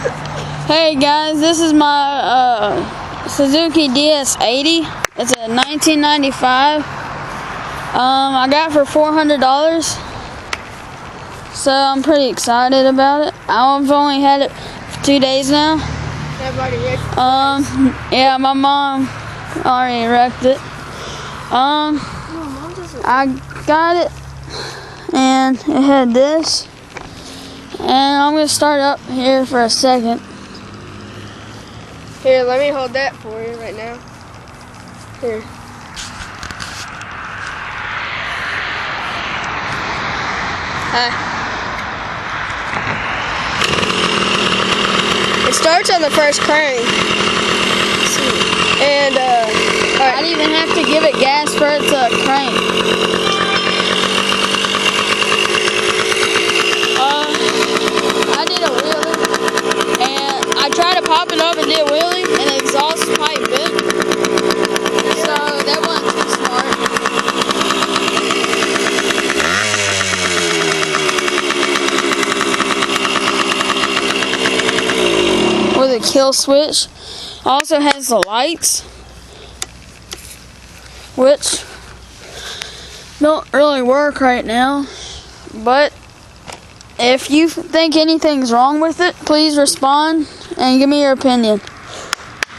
Hey guys, this is my Suzuki DS80. It's a 1995. I got it for $400. So I'm pretty excited about it. I've only had it for 2 days now. Yeah, my mom already wrecked it. I got it, and it had this. And I'm gonna start up here for a second. Here, let me hold that for you right now. Here. Hi. It starts on the first crank. And, I didn't even have to give it gas for it to crank. I did a wheelie, and I tried to pop it up and did a wheelie, and the exhaust pipe bit. So that wasn't too smart. With a kill switch. Also has the lights, which don't really work right now, but if you think anything's wrong with it, please respond and give me your opinion.